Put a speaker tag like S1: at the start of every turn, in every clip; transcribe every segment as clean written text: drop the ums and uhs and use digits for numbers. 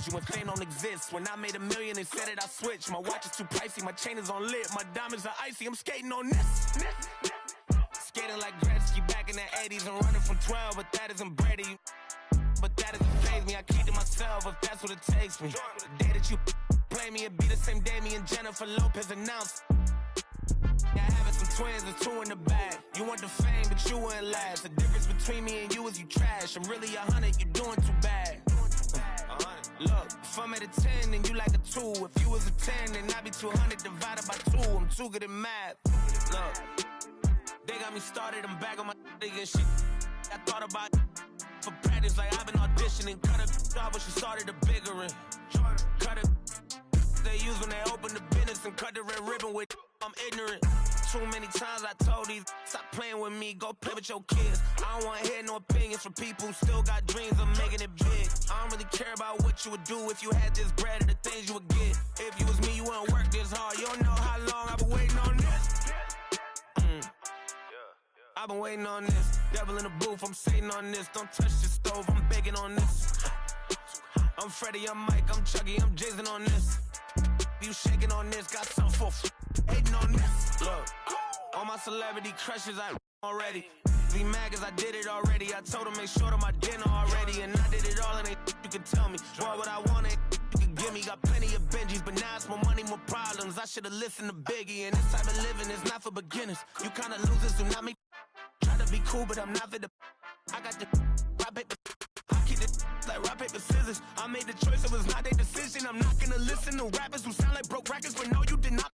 S1: You and fame don't exist. When I made $1 million, they said it, I switched. My watch is too pricey, my chain is on lit. My diamonds are icy, I'm skating on this. Skating like Gretzky back in the 80s. I'm running from 12, but that isn't Brady. But that doesn't faze me, I keep to myself if that's what it takes me. The day that you play me, it be the same day me and Jennifer Lopez announced. Yeah, having some twins, there's 2 in the bag. You want the fame, but you wouldn't last. The difference between me and you is you trash. I'm really 100, you doing too bad. Look, if I'm at a 10, then you like a 2. If you was a 10, then I'd be 200 divided by 2. I'm too good at math. Look, they got me started, I'm back on my and shit. I thought about for practice, like I've been auditioning. Cut it off when she started a bigger one. Cut it they use when they open the business and cut the red ribbon with. I'm ignorant. Too many times I told these stop playing with me, go play with your kids. I don't want to hear no opinions from people who still got dreams of making it big. I don't really care about what you would do if you had this bread or the things you would get. If you was me, you wouldn't work this hard. You don't know how long I've been waiting on this. I've been waiting on this. Devil in the booth, I'm sitting on this. Don't touch the stove, I'm begging on this. I'm Freddie, I'm Mike, I'm Chucky, I'm Jason on this. You shaking on this, got some for hating on this. Look, all my celebrity crushes I already. Be mad cause I did it already. I told them make sure to my dinner already. And I did it all and you can tell me. Boy, what I want ain't you can give me. Got plenty of Benjis, but now it's more money, more problems. I should've listened to Biggie. And this type of living is not for beginners. You kinda losers do not make. Try to be cool, but I'm not for the. I got the rock paper. I keep it like rock paper scissors. I made the choice, it was not their decision. I'm not gonna listen to rappers who sound like broke records, but no, you did not.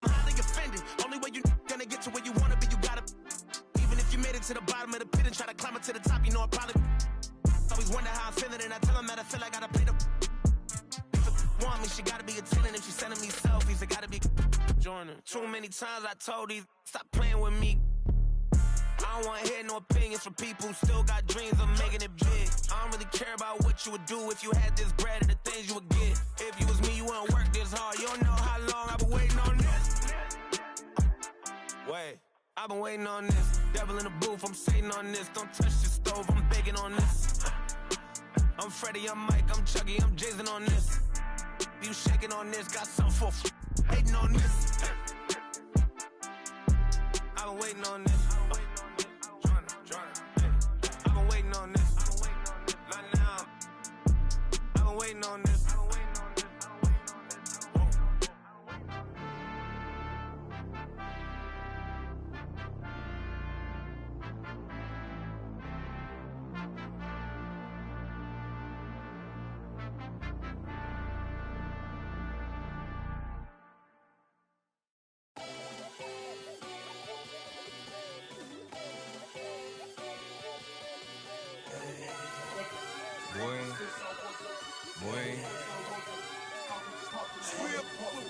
S1: I'm highly offended. Only way you gonna get to where you wanna be, you gotta. Even if you made it to the bottom of the pit and try to climb it to the top, you know I probably. Always wonder how I'm feeling, and I tell them that I feel like I gotta pay the. If a want me, she gotta be attending. If she's sending me selfies, it gotta be joining. Too many times I told these stop playing with me. I don't want to hear no opinions from people who still got dreams of making it big. I don't really care about what you would do if you had this bread or the things you would get. If you was me, you wouldn't work this hard. You don't know how long I've been waiting on this. Wait, I've been waiting on this. Devil in the booth, I'm sitting on this. Don't touch the stove, I'm begging on this. I'm Freddie, I'm Mike, I'm Chucky, I'm Jason on this. You shaking on this, got some for hating on this. I've been waiting on this. I've been waiting on this. Not now. I've been waiting on this.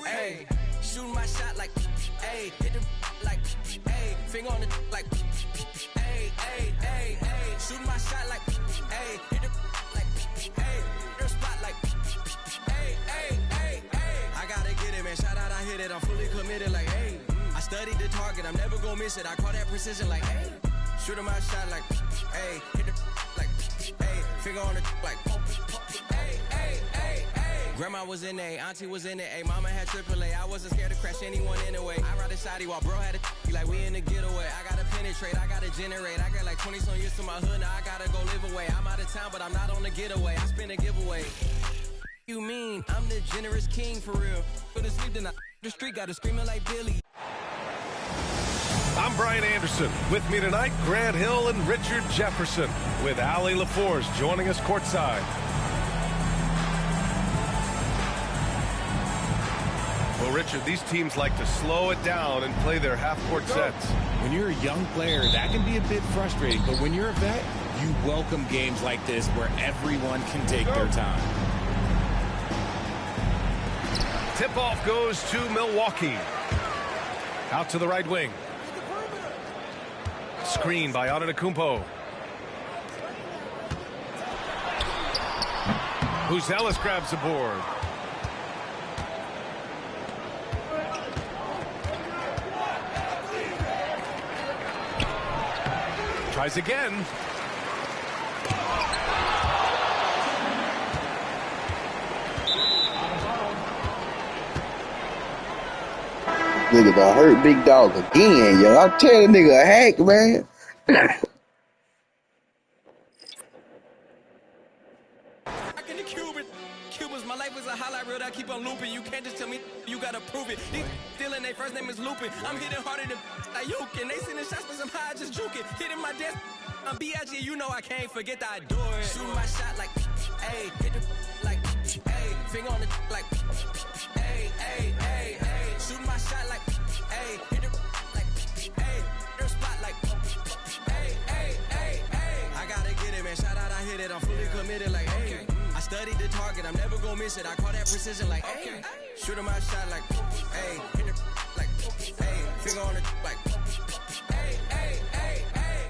S2: Hey, shooting my shot like, hey, hit the like, hey, finger on the like, hey, hey, hey, hey, shooting my shot like, hey, hit the like, hey, your spot like, hey, hey, hey, hey. I gotta get it, man. Shout out, I hit it. I'm fully committed, like, hey. I studied the target. I'm never gonna miss it. I call that precision, like, hey, shooting my shot like, hey, hit the like, hey, finger on the like, hey, hey, hey, hey. Grandma was in A, auntie was in A, mama had AAA. I wasn't scared to crash anyone anyway. I ride a shotty while bro had a like we in the getaway. I gotta penetrate, I gotta generate. I got like 20 some years to my hood, now I gotta go live away. I'm out of town, but I'm not on the getaway. I spin a giveaway. You mean I'm the generous king for real? Go to sleep tonight. The street got to screaming like Billy.
S3: I'm Brian Anderson. With me tonight, Grant Hill and Richard Jefferson, with Allie LaForce joining us courtside. Well, Richard, these teams like to slow it down and play their half-court sets.
S4: When you're a young player, that can be a bit frustrating, but when you're a vet, you welcome games like this where everyone can take their time.
S3: Tip-off goes to Milwaukee. Out to the right wing. Screen by Antetokounmpo. Ellis grabs the board. Tries again.
S5: Nigga done hurt Big Dog again, yo. I'm telling nigga a hack, man.
S2: In the Cubans, my life is a highlight reel that I keep on looping. You can't just tell me you gotta prove it. These stealing, their first name is Lupin. I'm hitting harder than Ayukin. They sending shots for some high, just juke it. Hitting my desk, I'm B.I.G. You know I can't forget that I do it. Shooting my shot like, ayy, hit the like, ayy, finger on the like, ayy, ayy, ayy, ayy. Shooting my shot like, ayy, hit the like, ayy, their spot like, ayy, ayy, ayy, ayy. I gotta get it, man. Shout out, I hit it. I'm fully committed, like, ayy. I studied the target, I'm never gonna miss it. I call that precision, like, ayy. Shooting my shot like, ayy, hit the like, ayy, finger on the like, ayy, ayy, ayy, ayy.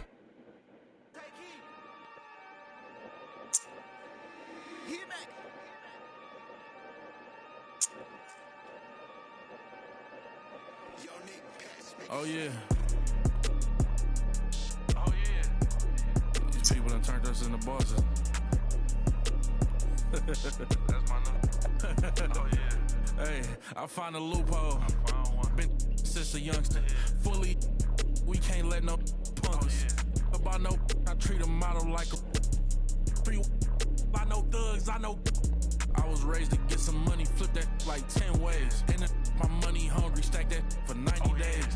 S1: Oh yeah. Oh yeah. These people done turned us into bosses. That's my number. Oh yeah. Hey, I find a loophole. Been since a youngster. Fully, we can't let no punks. About no, I treat a model like a free. I know thugs, I know. I was raised to get some money, flip that like 10 ways. And my money hungry, stack that for 90 days.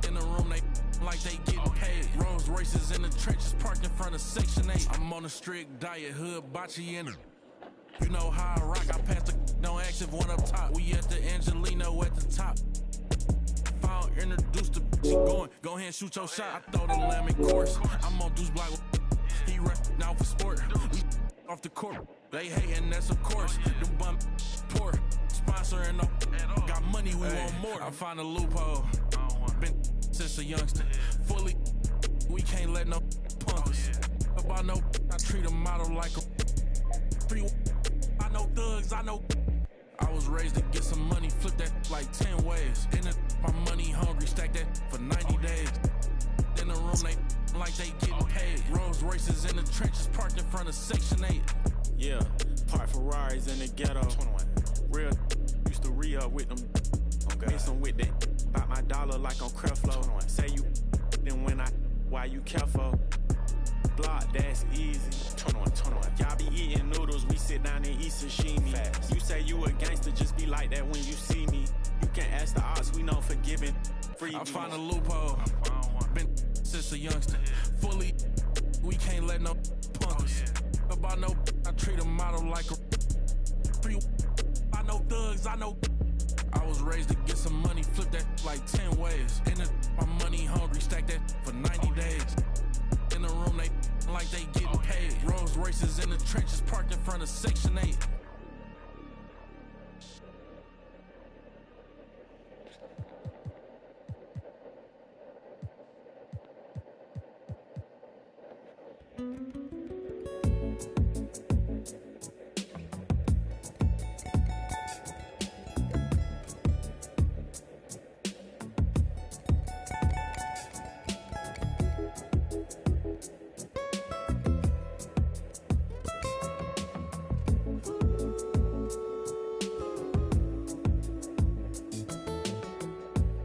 S1: In the room, they like they getting paid. Rolls Royces in the trenches, parked in front of Section 8. I'm on a strict diet, hood, bocce in it. You know how I rock, I pass the don't ask if one up top. We at the Angelino at the top. Found introduced to she going, go ahead and shoot your shot. I throw the lamb in course. I'm on Deuce Block. He rep now for sport. We off the court. They hating, that's of course. Them bum poor. Sponsoring up. Got money, we want more. I find a loophole. Been since a youngster. Fully, we can't let no punks. About no, I treat a model like a free. I know thugs, I know. I was raised to get some money, flip that like 10 ways. In the, my money hungry, stack that for 90 days. In the room, they like they getting paid. Rolls Royces in the trenches, parked in front of Section 8.
S6: Yeah, park Ferraris in the ghetto. 21. Real used to re-up with them. Miss them with that. Bought my dollar like on Creflo. Say you, then when why you careful? Block, that's easy. 21. Y'all be eating noodles, we sit down and eat sashimi. Fast. You say you a gangster, just be like that when you see me. You can't ask the odds, we know forgiving. Free.
S1: I find a loophole. Been since a youngster. Fully, we can't let no punks. About no, I treat a model like a free. I know thugs, I know. I was raised to get some money, flip that like 10 ways. In the, my money hungry, stack that for 90 days. In the room, they like they getting paid. Rolls Royces in the trenches, parked in front of Section 8.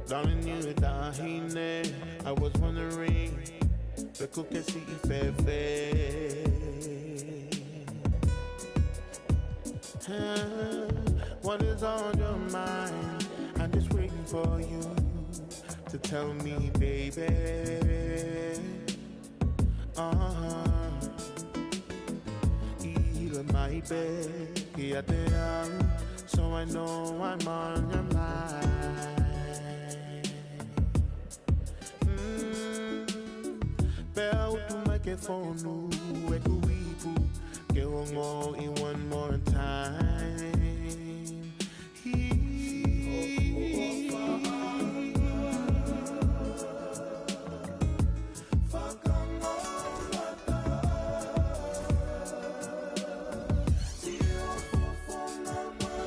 S7: Darling, you dahine. I was wondering, the cook can see if what is on your mind? I'm just waiting for you to tell me, baby. Even my bed, here I am, so I know I'm on your mind. Bell to microphone, echo get on in one more time.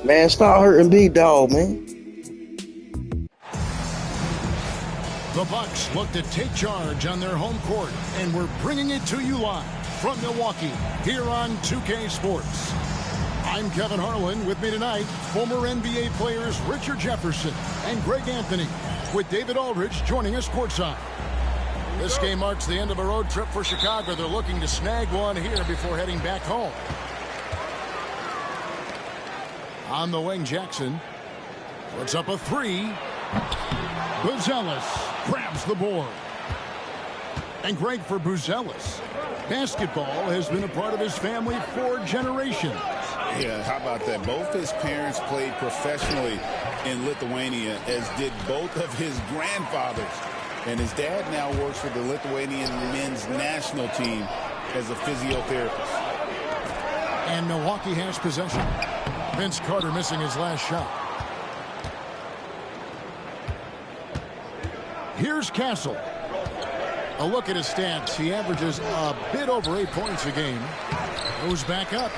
S5: Man, stop hurting Big Dog, man.
S8: The Bucks look to take charge on their home court, and we're bringing it to you live from Milwaukee here on 2K Sports. I'm Kevin Harlan. With me tonight, former NBA players Richard Jefferson and Greg Anthony, with David Aldridge joining us courtside. This game marks the end of a road trip for Chicago. They're looking to snag one here before heading back home. On the wing, Jackson puts up a three. Buzelis grabs the board. And Greg, for Buzelis, basketball has been a part of his family for generations.
S4: Yeah, how about that? Both his parents played professionally in Lithuania, as did both of his grandfathers. And his dad now works for the Lithuanian men's national team as a physiotherapist.
S8: And Milwaukee has possession. Vince Carter missing his last shot. Here's Castle. A look at his stats. He averages a bit over 8 points a game. Goes back up.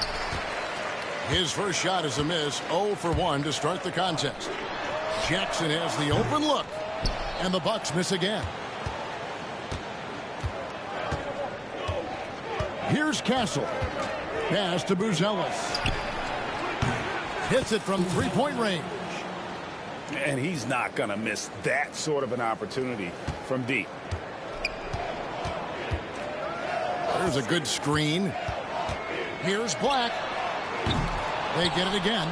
S8: His first shot is a miss. 0 for 1 to start the contest. Jackson has the open look. And the Bucks miss again. Here's Castle. Pass to Buzelis. Hits it from three-point range.
S3: And he's not going to miss that sort of an opportunity from deep.
S8: There's a good screen. Here's Black. They get it again.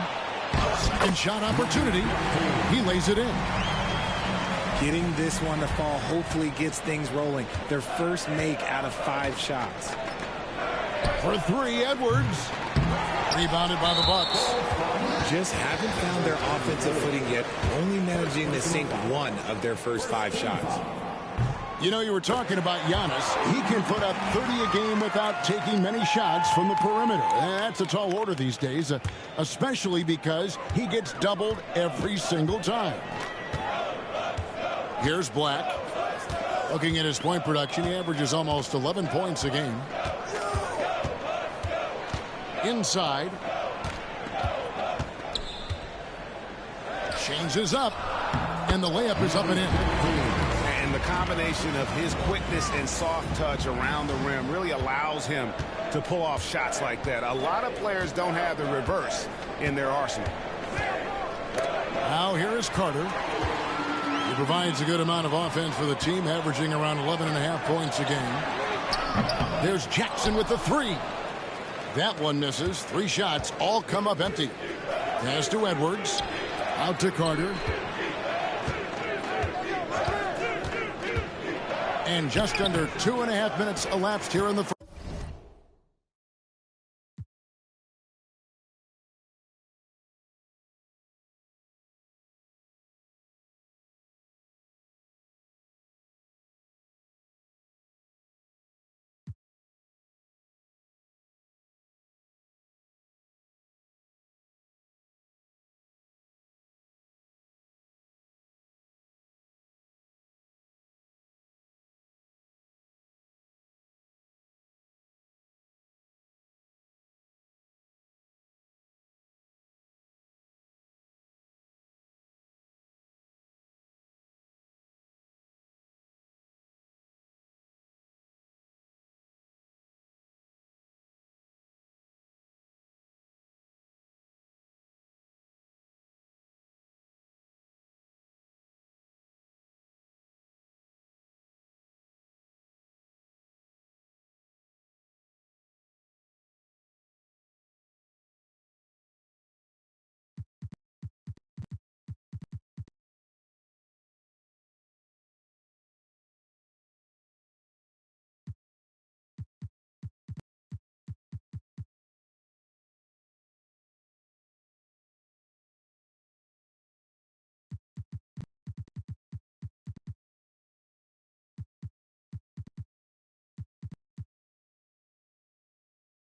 S8: Second shot opportunity. He lays it in.
S9: Getting this one to fall hopefully gets things rolling. Their first make out of 5 shots.
S8: For three, Edwards. Rebounded by the Bucks.
S9: Just haven't found their offensive footing yet, only managing to sink 1 of their first 5 shots.
S8: You know, you were talking about Giannis. He can put up 30 a game without taking many shots from the perimeter. That's a tall order these days, especially because he gets doubled every single time. Here's Black. Looking at his point production, he averages almost 11 points a game. Inside. Changes up. And the layup is up and in.
S3: And the combination of his quickness and soft touch around the rim really allows him to pull off shots like that. A lot of players don't have the reverse in their arsenal.
S8: Now here is Carter. He provides a good amount of offense for the team, averaging around 11.5 points a game. There's Jackson with the three. That one misses. 3 shots all come up empty. Pass to Edwards. Out to Carter. And just under 2.5 minutes elapsed here in the first.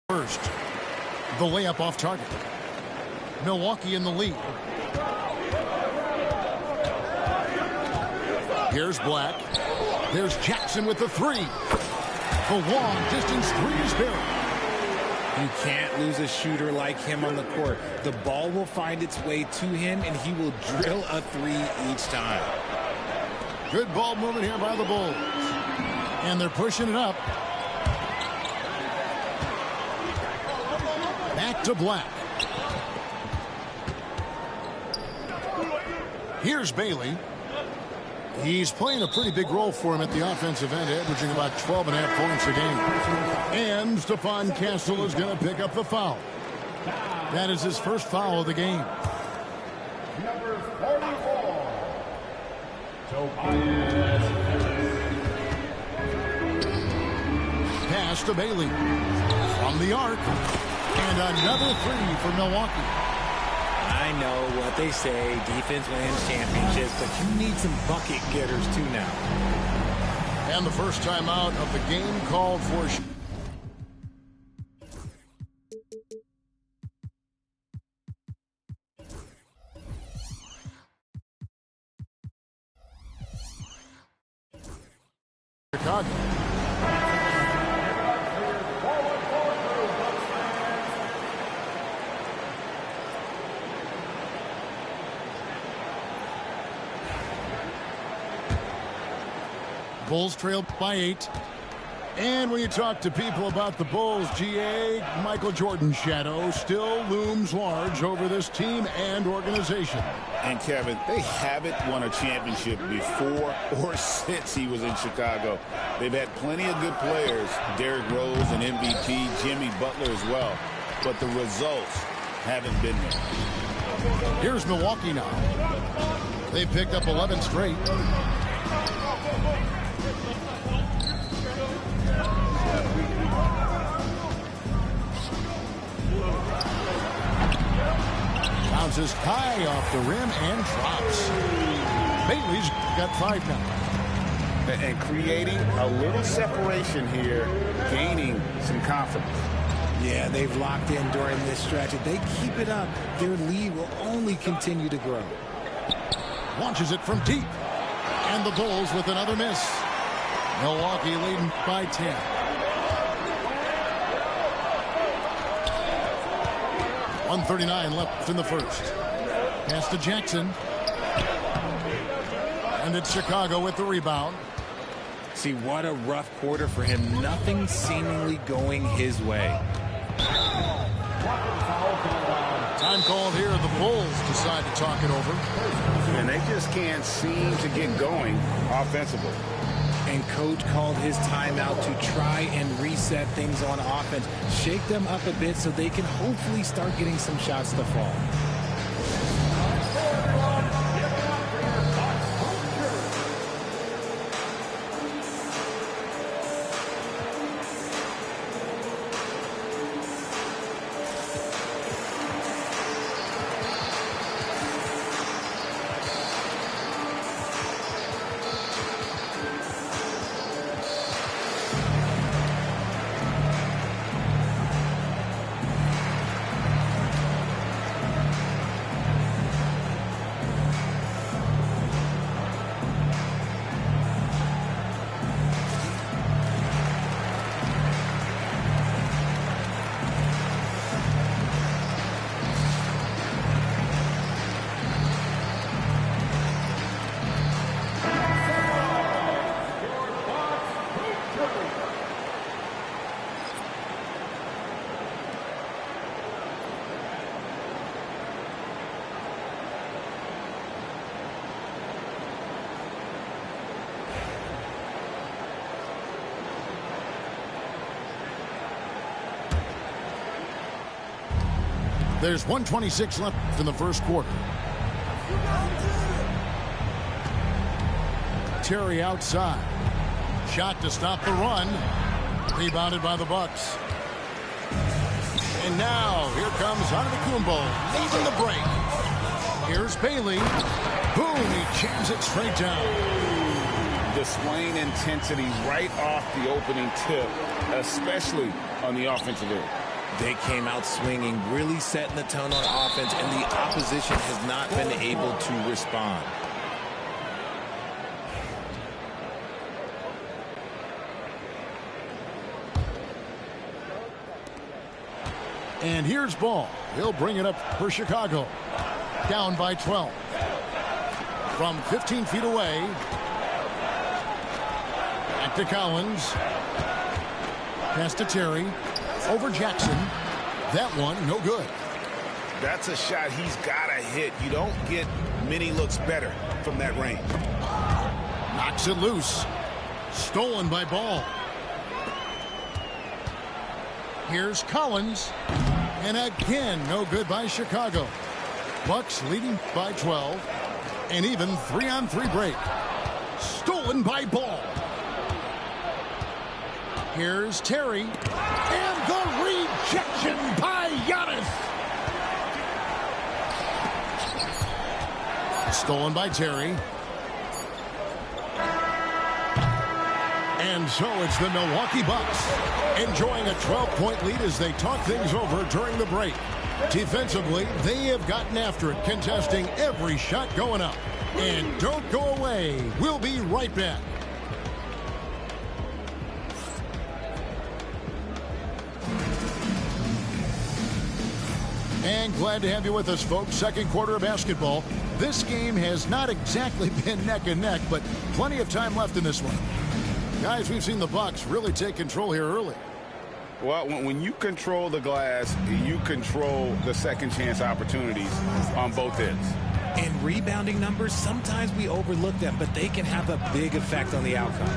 S8: First, the layup off target. Milwaukee in the lead. Here's Black. There's Jackson with the three. The long distance three is buried.
S9: You can't lose a shooter like him on the court. The ball will find its way to him, and he will drill a three each time.
S8: Good ball movement here by the Bulls. And they're pushing it up. Back to Black. Here's Bailey. He's playing a pretty big role for him at the offensive end, averaging about 12.5 points a game. And Stephon Castle is going to pick up the foul. That is his first foul of the game.
S10: Number 44.
S8: Pass to Bailey. From the arc. And another three for Milwaukee.
S9: I know what they say, defense wins championships, but you need some bucket getters too now.
S8: And the first timeout of the game called for Chicago. Bulls trailed by 8. And when you talk to people about the Bulls, GA, Michael Jordan's shadow still looms large over this team and organization.
S4: And Kevin, they haven't won a championship before or since he was in Chicago. They've had plenty of good players, Derrick Rose and MVP, Jimmy Butler as well. But the results haven't been there.
S8: Here's Milwaukee now. They picked up 11 straight. Bounces high off the rim and drops. Bailey's got 5 now.
S3: And creating a little separation here, gaining some confidence.
S9: Yeah, they've locked in during this stretch. If they keep it up, their lead will only continue to grow.
S8: Launches it from deep. And the Bulls with another miss. Milwaukee leading by 10. .139 left in the first. Pass to Jackson. And it's Chicago with the rebound.
S9: See, what a rough quarter for him. Nothing seemingly going his way.
S8: Time called here. The Bulls decide to talk it over.
S3: And they just can't seem to get going offensively.
S9: And coach called his timeout to try and reset things on offense. Shake them up a bit so they can hopefully start getting some shots to fall.
S8: There's 1:26 left in the first quarter. Terry outside. Shot to stop the run. Rebounded by the Bucks. And now here comes Antetokounmpo leading the break. Here's Bailey. Boom, he jams it straight down.
S3: Displaying intensity right off the opening tip, especially on the offensive end.
S9: They came out swinging, really setting the tone on offense, and the opposition has not been able to respond.
S8: And here's Ball. He'll bring it up for Chicago. Down by 12. From 15 feet away. Back to Collins. Pass to Terry. Over Jackson. That one, no good.
S3: That's a shot he's got to hit. You don't get many looks better from that range.
S8: Knocks it loose. Stolen by Ball. Here's Collins. And again, no good by Chicago. Bucks leading by 12. And even 3-on-3 break. Stolen by Ball. Here's Terry. And the rejection by Giannis. Stolen by Terry. And so it's the Milwaukee Bucks enjoying a 12-point lead as they talk things over during the break. Defensively, they have gotten after it, contesting every shot going up. And don't go away. We'll be right back. And glad to have you with us, folks. Second quarter of basketball. This game has not exactly been neck and neck, but plenty of time left in this one. Guys, we've seen the Bucks really take control here early.
S3: Well, when you control the glass, you control the second chance opportunities on both ends.
S9: In rebounding numbers, sometimes we overlook them, but they can have a big effect on the outcome.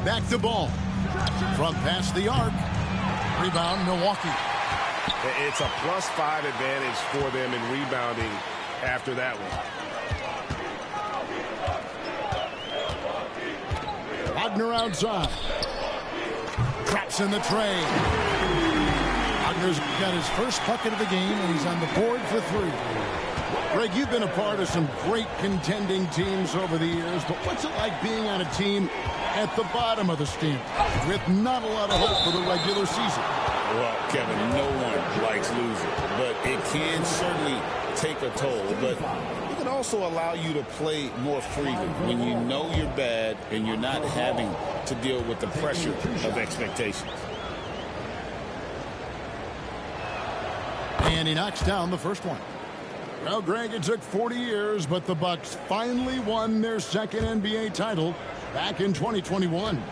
S8: Back to Ball. From past the arc. Rebound, Milwaukee.
S3: It's a +5 advantage for them in rebounding after that one.
S8: Wagner outside. Traps in the tray. Wagner's got his first bucket of the game, and he's on the board for 3. Greg, you've been a part of some great contending teams over the years, but what's it like being on a team at the bottom of the standings with not a lot of hope for the regular season?
S4: Well, Kevin, no one likes losing, but it can certainly take a toll. But it can also allow you to play more freely when you know you're bad and you're not having to deal with the pressure of expectations.
S8: And he knocks down the first one. Well, Greg, it took 40 years, but the Bucks finally won their second NBA title back in 2021.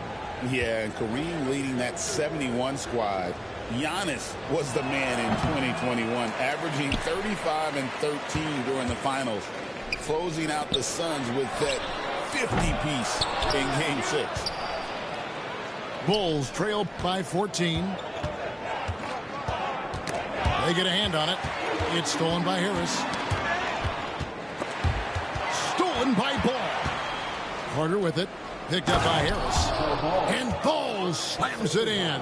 S4: Yeah, and Kareem leading that 71 squad. Giannis was the man in 2021, averaging 35 and 13 during the finals, closing out the Suns with that 50-piece in Game 6.
S8: Bulls trail by 14. They get a hand on it. It's stolen by Harris. Stolen by Ball. Carter with it. Picked up by Harris. And Ball slams it in.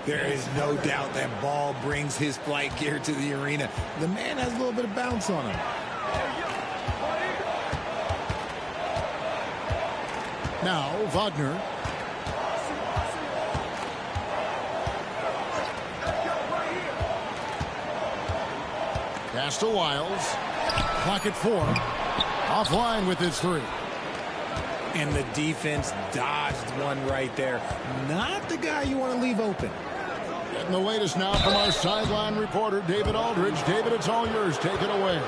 S9: There is no doubt that Ball brings his flight gear to the arena. The man has a little bit of bounce on him.
S8: Now, Wagner. Pass to Wiles. Clock at 4. Offline with his 3.
S9: And the defense dodged one right there. Not the guy you want to leave open.
S8: Getting the latest now from our sideline reporter, David Aldridge. David, it's all yours. Take it away.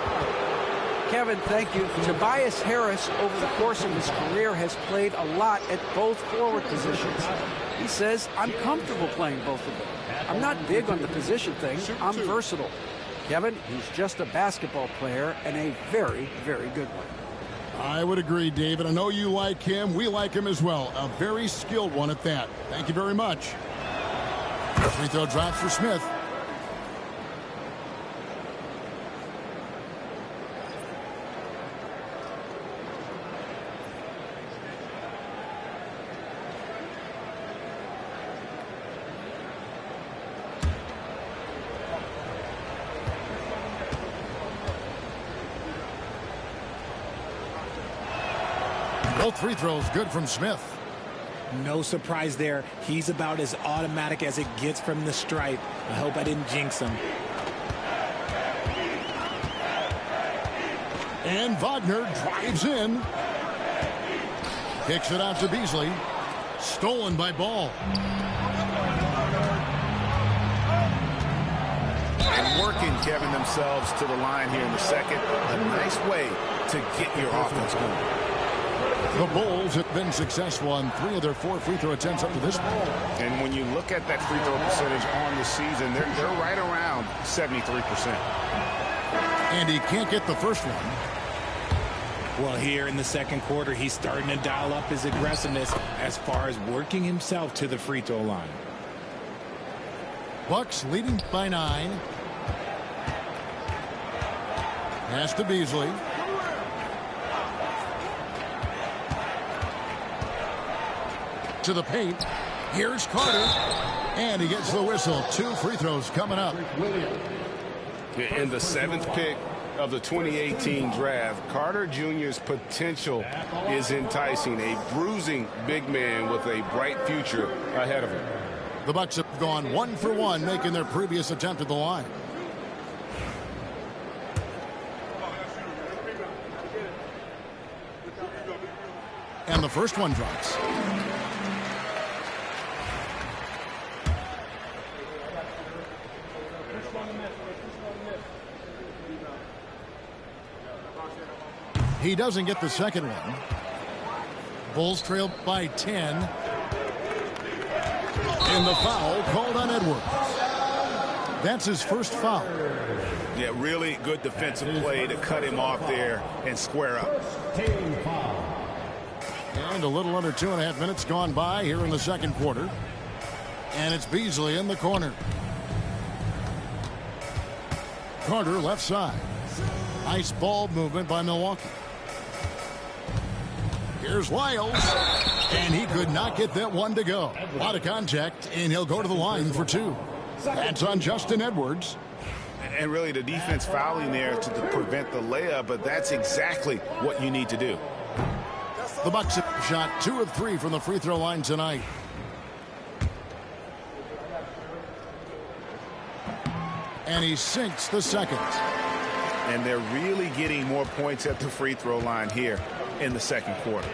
S11: Kevin, thank you. Tobias Harris, over the course of his career, has played a lot at both forward positions. He says, I'm comfortable playing both of them. I'm not big on the position thing. I'm versatile. Kevin, he's just a basketball player and a very, very good one.
S8: I would agree, David. I know you like him. We like him as well. A very skilled one at that. Thank you very much. Free throw drops for Smith. Both free throws good from Smith.
S9: No surprise there. He's about as automatic as it gets from the stripe. I hope I didn't jinx him.
S8: And Wagner drives in. Kicks it out to Beasley. Stolen by Ball.
S3: And working, Kevin, themselves to the line here in the second. A nice way to get your offense going.
S8: The Bulls have been successful on 3 of their 4 free throw attempts up to this point.
S3: And when you look at that free throw percentage on the season, they're right around 73%.
S8: And he can't get the first one.
S9: Well, here in the second quarter, he's starting to dial up his aggressiveness as far as working himself to the free throw line.
S8: Bucks leading by 9. Pass to Beasley. To the paint. Here's Carter. And he gets the whistle. 2 free throws coming up.
S3: In the 7th pick of the 2018 draft, Carter Jr.'s potential is enticing. A bruising big man with a bright future ahead of him.
S8: The Bucks have gone 1 for 1, making their previous attempt at the line. And the first one drops. He doesn't get the second one. Bulls trail by 10. And the foul called on Edwards. That's his first foul.
S3: Yeah, really good defensive play to cut him off there and square up.
S8: And a little under 2.5 minutes gone by here in the second quarter. And it's Beasley in the corner. Carter left side. Nice ball movement by Milwaukee. Here's Lyles. And he could not get that one to go. A lot of contact, and he'll go to the line for 2. That's on Justin Edwards.
S3: And really the defense fouling there to prevent the layup, but that's exactly what you need to do.
S8: The Bucks have shot 2 of 3 from the free throw line tonight. And he sinks the second.
S3: And they're really getting more points at the free throw line here in the second quarter.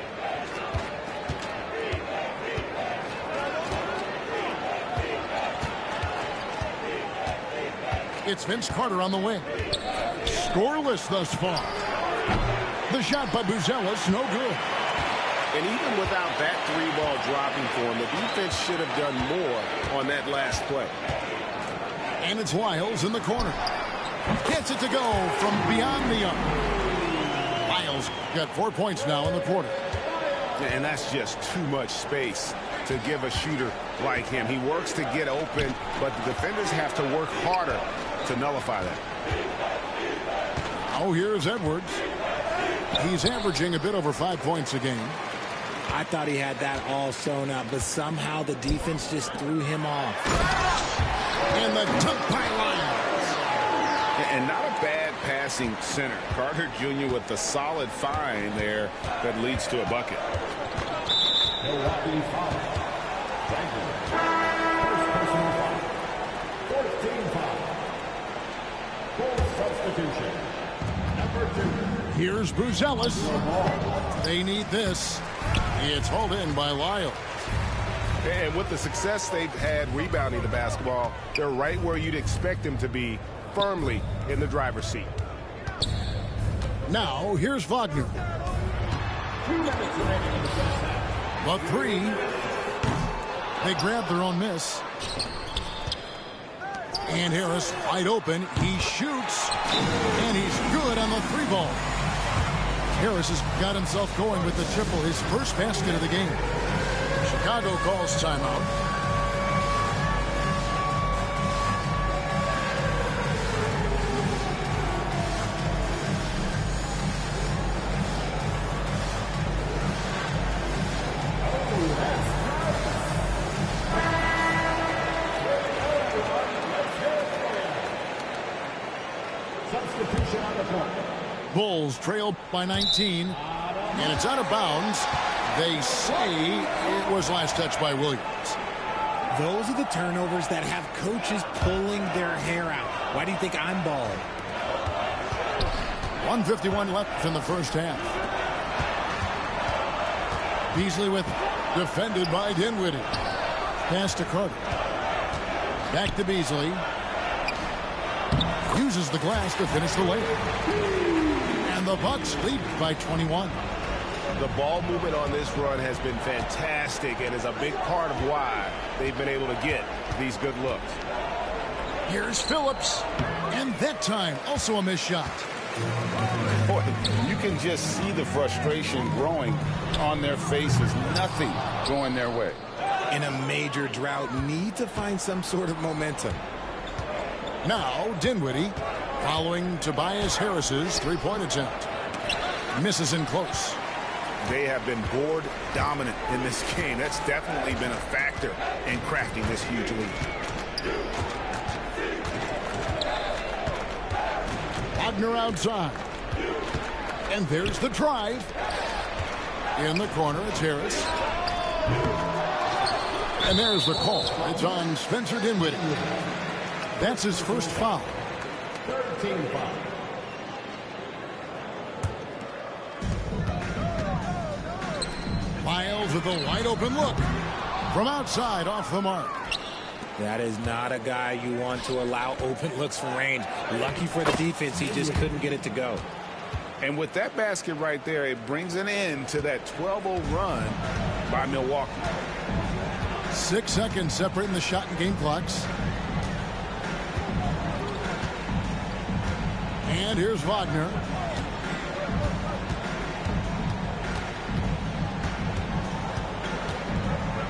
S8: It's Vince Carter on the wing. Scoreless thus far. The shot by Buzelis, no good.
S3: And even without that 3-ball dropping for him, the defense should have done more on that last play.
S8: And it's Lyles in the corner. Gets it to go from beyond the arc. Lyles got 4 points now in the quarter.
S3: And that's just too much space to give a shooter like him. He works to get open, but the defenders have to work harder to nullify that.
S8: Oh, here's Edwards. He's averaging a bit over 5 points a game.
S9: I thought he had that all sewn up, but somehow the defense just threw him off.
S8: And the dunk by Lyles.
S3: And not a bad passing center. Carter Jr. with the solid find there that leads to a bucket.
S10: Milwaukee foul. First personal foul. 14 foul. Full substitution. Number 2.
S8: Here's Buzelis. They need this. It's hauled in by Lyles.
S3: And with the success they've had rebounding the basketball, they're right where you'd expect them to be, firmly in the driver's seat.
S8: Now, here's Wagner.
S10: 2 minutes remaining in the first half.
S8: The 3. They grab their own miss. And Harris wide open. He shoots. And he's good on the 3-ball. Harris has got himself going with the triple, his first basket of the game. Chicago calls timeout.
S10: Substitution on the court.
S8: Bulls trail by 19, and it's out of bounds. They say it was last touched by Williams.
S9: Those are the turnovers that have coaches pulling their hair out. Why do you think I'm bald?
S8: 1:51 left in the first half. Beasley with defended by Dinwiddie. Pass to Carter. Back to Beasley. Uses the glass to finish the layup. And the Bucks lead by 21.
S3: The ball movement on this run has been fantastic and is a big part of why they've been able to get these good looks.
S8: Here's Phillips. And that time, also a missed shot.
S4: Boy, you can just see the frustration growing on their faces. Nothing going their way.
S9: In a major drought, need to find some sort of momentum.
S8: Now, Dinwiddie following Tobias Harris's three-point attempt. Misses in close.
S3: They have been board dominant in this game. That's definitely been a factor in crafting this huge lead.
S8: Wagner outside. And there's the drive. In the corner, it's Harris. And there's the call. It's on Spencer Dinwiddie. That's his first foul.
S10: 13 foul.
S8: Miles with a wide open look. From outside, off the mark.
S9: That is not a guy you want to allow open looks from range. Lucky for the defense, he just couldn't get it to go.
S3: And with that basket right there, it brings an end to that 12-0 run by Milwaukee.
S8: 6 seconds separating the shot and game clocks. And here's Wagner.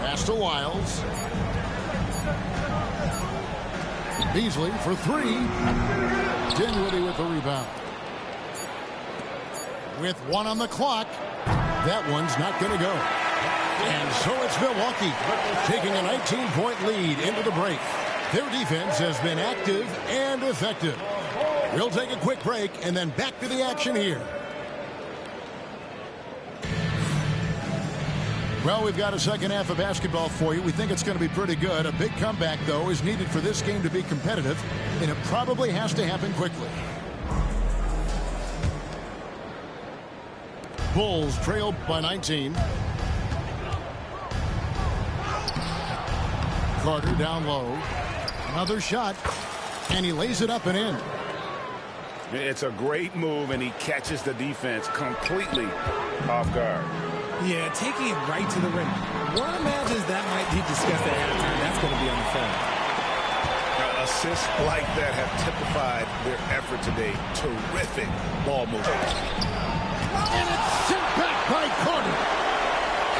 S8: Pass to Wiles. Beasley for three. Dinwiddie with the rebound. With one on the clock, that one's not going to go. And so it's Milwaukee taking a 19-point lead into the break. Their defense has been active and effective. We'll take a quick break and then back to the action here. Well, we've got a second half of basketball for you. We think it's going to be pretty good. A big comeback, though, is needed for this game to be competitive, and it probably has to happen quickly. Bulls trail by 19. Carter down low. Another shot, and he lays it up and in.
S3: It's a great move, and he catches the defense completely off guard.
S9: Yeah, taking it right to the rim. One imagines that might be discussed at halftime. That's going to be on the film.
S3: Now, assists like that have typified their effort today. Terrific ball movement.
S8: And it's sent back by Carter.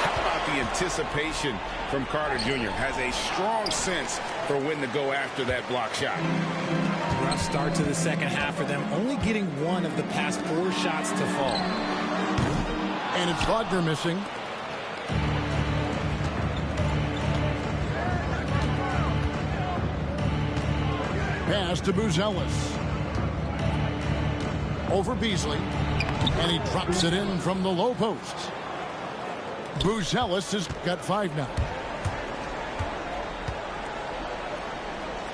S3: How about the anticipation from Carter Jr.? Has a strong sense for when to go after that block shot.
S9: Rough start to the second half for them, only getting one of the past 4 shots to fall.
S8: And it's Wagner missing. Pass to Buzelis. Over Beasley. And he drops it in from the low post. Buzelis has got 5 now.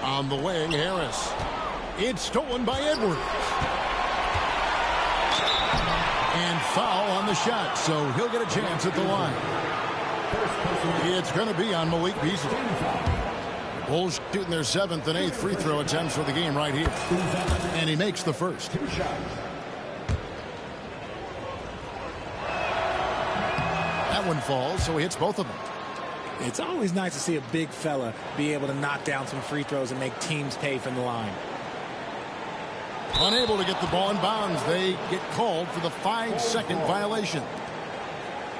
S8: On the wing, Harris. It's stolen by Edwards. And foul on the shot, so he'll get a chance at the line. It's going to be on Malik Beasley. Bulls shooting their 7th and 8th free throw attempts for the game right here. And he makes the first. That one falls, so he hits both of them.
S9: It's always nice to see a big fella be able to knock down some free throws and make teams pay from the line.
S8: Unable to get the ball in bounds. They get called for the 5-second violation.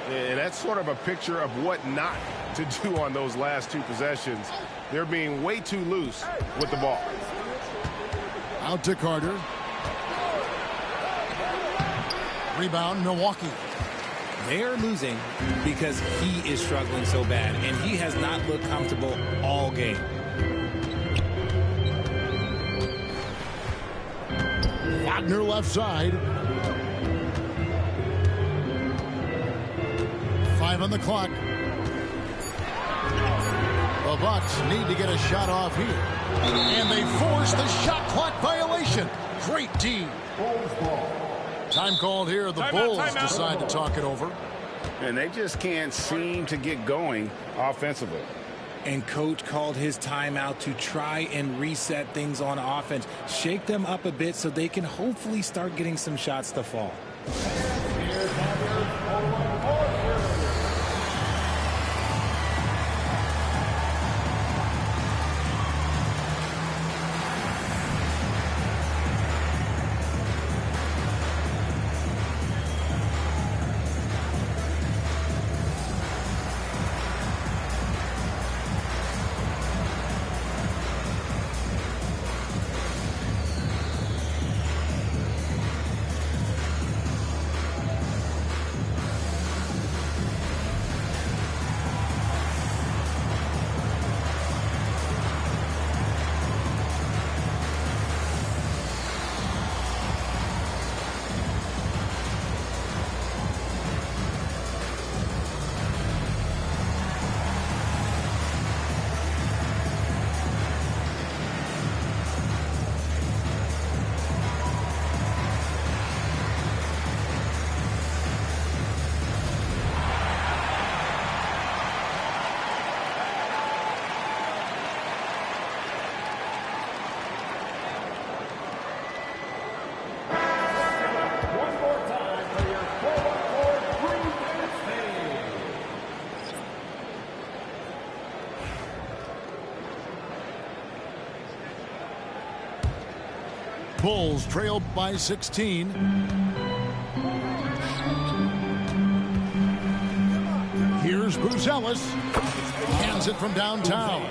S3: Yeah, that's sort of a picture of what not to do on those last 2 possessions. They're being way too loose with the ball.
S8: Out to Carter. Rebound, Milwaukee.
S9: They're losing because he is struggling so bad, and he has not looked comfortable all game.
S8: Wagner left side. 5 on the clock. The Bucks need to get a shot off here. And they force the shot clock violation. Great team. Time called here. The Bulls decide to talk it over.
S3: And they just can't seem to get going offensively.
S9: And coach called his timeout to try and reset things on offense. Shake them up a bit so they can hopefully start getting some shots to fall.
S8: Bulls trail by 16. Here's Buzelis. Hands it from downtown.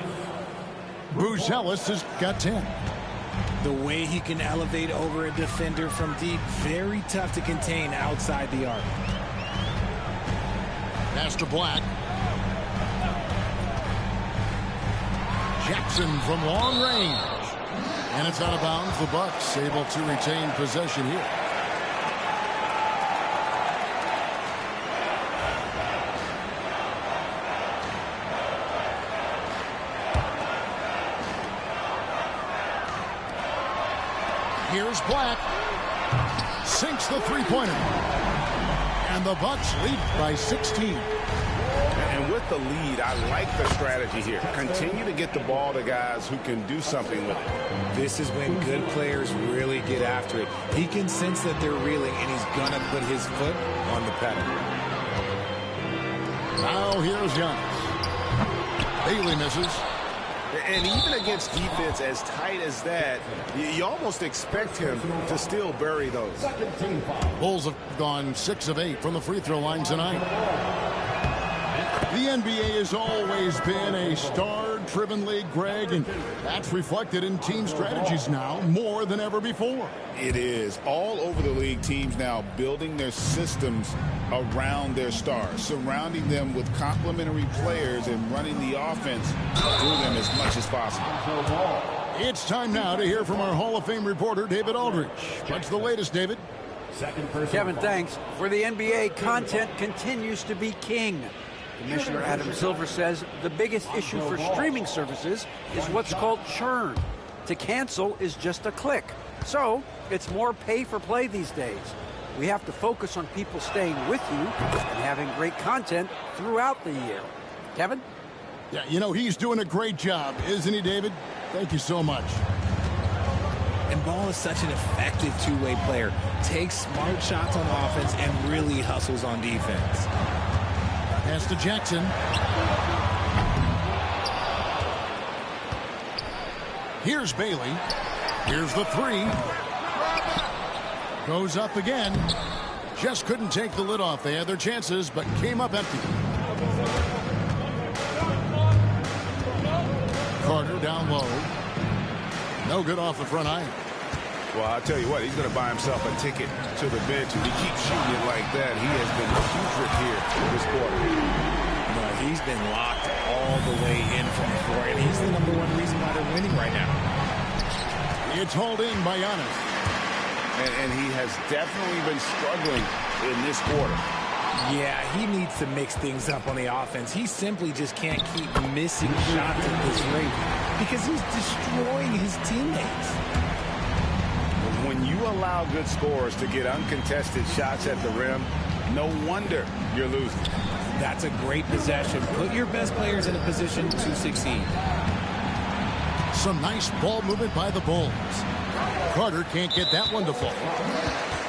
S8: Buzelis has got 10.
S9: The way he can elevate over a defender from deep, very tough to contain outside the arc.
S8: Pass to Black. Jackson from long range. And it's out of bounds. The Bucks able to retain possession here. Here's Black. Sinks the three-pointer. And the Bucks lead by 16.
S3: And with the lead, I like the strategy here. Continue to get the ball to guys who can do something with it.
S9: This is when good players really get after it. He can sense that they're reeling, and he's going to put his foot on the pedal.
S8: Now here's Giannis. Bailey misses.
S3: And even against defense as tight as that, you almost expect him to still bury those.
S8: Bulls have gone 6 of 8 from the free throw line tonight. The NBA has always been a star-driven league, Greg, and that's reflected in team strategies now more than ever before.
S4: It is. All over the league, teams now building their systems around their stars, surrounding them with complementary players and running the offense through them as much as possible.
S8: It's time now to hear from our Hall of Fame reporter, David Aldridge. What's the latest, David?
S11: Kevin, thanks. For the NBA, content continues to be king. Commissioner Adam Silver says the biggest issue for streaming services is what's called churn. To cancel is just a click. So it's more pay for play these days. We have to focus on people staying with you and having great content throughout the year. Kevin?
S8: Yeah, you know, he's doing a great job, isn't he, David? Thank you so much.
S9: And Ball is such an effective two-way player. Takes smart shots on offense and really hustles on defense.
S8: Pass to Jackson. Here's Bailey. Here's the three. Goes up again. Just couldn't take the lid off. They had their chances, but came up empty. Carter down low. No good off the front iron.
S3: Well, I'll tell you what, he's going to buy himself a ticket to the bench. If he keeps shooting it like that, he has been putrid here this quarter.
S9: No, he's been locked all the way in from the floor, and he's the #1 reason why they're winning right now.
S8: It's hauled in by Giannis.
S3: And he has definitely been struggling in this quarter.
S9: Yeah, he needs to mix things up on the offense. He simply just can't keep missing shots at this rate because he's destroying his teammates.
S3: When you allow good scorers to get uncontested shots at the rim, no wonder you're losing.
S9: That's a great possession. Put your best players in a position to succeed.
S8: Some nice ball movement by the Bulls. Carter can't get that one to fall.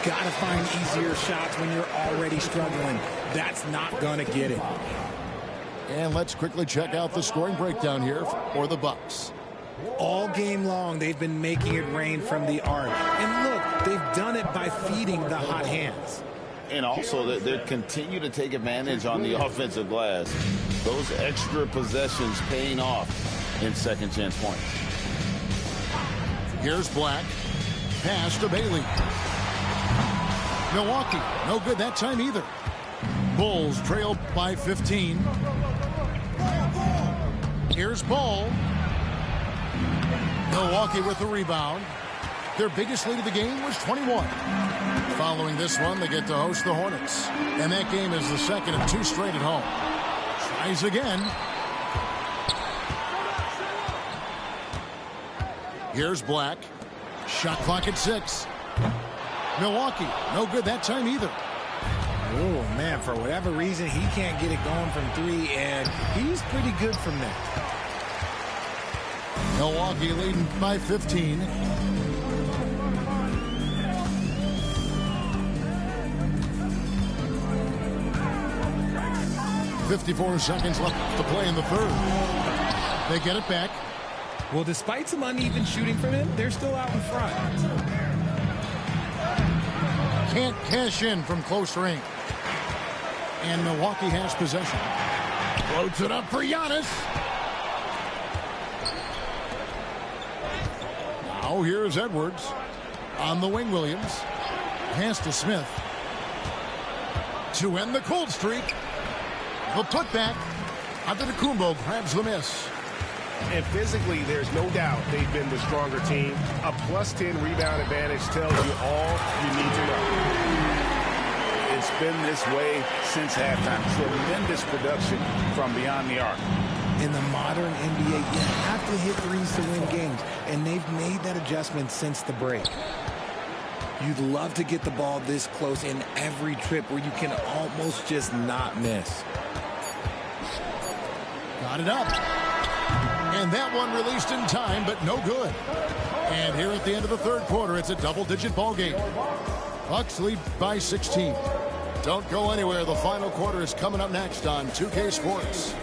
S9: Gotta find easier shots when you're already struggling. That's not gonna get it.
S8: And let's quickly check out the scoring breakdown here for the Bucks.
S9: All game long, they've been making it rain from the arc. And look, they've done it by feeding the hot hands.
S4: And also, they continue to take advantage on the offensive glass. Those extra possessions paying off in second chance points.
S8: Here's Black. Pass to Bailey. Milwaukee, no good that time either. Bulls trail by 15. Here's Ball. Milwaukee with the rebound. Their biggest lead of the game was 21. Following this one, they get to host the Hornets. And that game is the second of 2 straight at home. Tries again. Here's Black. Shot clock at 6. Milwaukee, no good that time either.
S9: Oh, man, for whatever reason, he can't get it going from 3, and he's pretty good from that.
S8: Milwaukee leading by 15. .54 seconds left to play in the third. They get it back.
S9: Well, despite some uneven shooting from him, they're still out in front.
S8: Can't cash in from close range. And Milwaukee has possession. Floats it up for Giannis. Now here's Edwards. On the wing, Williams. Pass to Smith. To end the cold streak. The putback. Antetokounmpo grabs the miss.
S3: And physically, there's no doubt they've been the stronger team. A +10 rebound advantage tells you all you need to know.
S4: It's been this way since halftime. Tremendous production from beyond the arc.
S9: In the modern NBA, you have to hit threes to win games, and they've made that adjustment since the break. You'd love to get the ball this close in every trip where you can almost just not miss.
S8: Got it up. And that one released in time, but no good. And here at the end of the third quarter, it's a double-digit ball game. Bucks lead by 16. Don't go anywhere. The final quarter is coming up next on 2K Sports.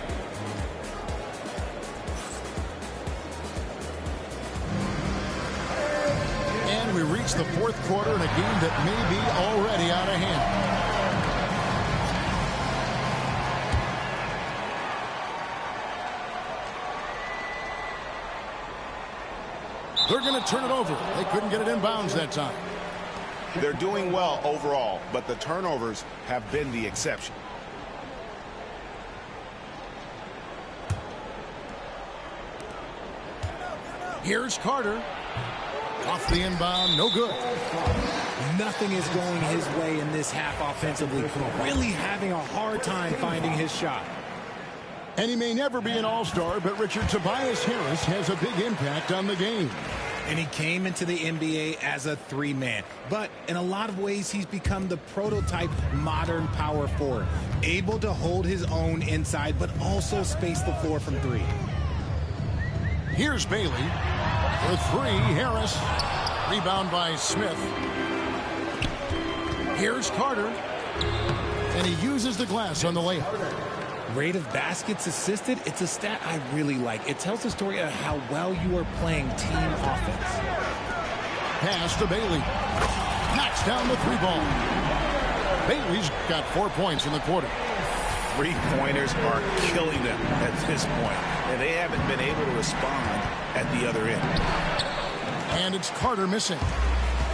S8: And we reach the fourth quarter in a game that may be already out of hand. They're going to turn it over. They couldn't get it in bounds that time.
S3: They're doing well overall, but the turnovers have been the exception.
S8: Here's Carter. Off the inbound, no good.
S9: Nothing is going his way in this half offensively. Really having a hard time finding his shot.
S8: And he may never be an all-star, but Richard, Tobias Harris has a big impact on the game.
S9: And he came into the NBA as a three-man. But in a lot of ways, he's become the prototype modern power forward. Able to hold his own inside, but also space the floor from three.
S8: Here's Bailey. For three, Harris. Rebound by Smith. Here's Carter. And he uses the glass on the layup.
S9: Rate of baskets assisted, it's a stat I really like. It tells the story of how well you are playing team offense.
S8: Pass to Bailey. Knocks down the three ball. Bailey's got 4 points in the quarter.
S4: Three-pointers are killing them at this point, and they haven't been able to respond at the other end.
S8: And it's Carter missing.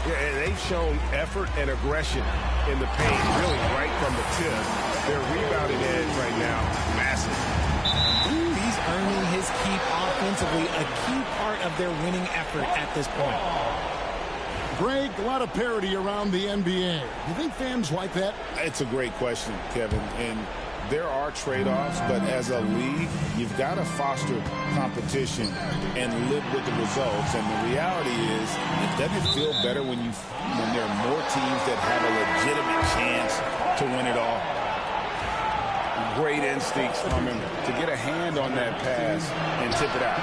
S3: Yeah, and they've shown effort and aggression in the paint, really right from the tip. Their rebounding edge right now, massive.
S9: He's earning his keep offensively, a key part of their winning effort at this point.
S8: Greg, a lot of parity around the NBA. You think fans like that?
S4: It's a great question, Kevin. And there are trade-offs, but as a league, you've got to foster competition and live with the results. And the reality is, it doesn't feel better when there are more teams that have a legitimate chance to win it all.
S3: Great instincts from him to get a hand on that pass and tip it out.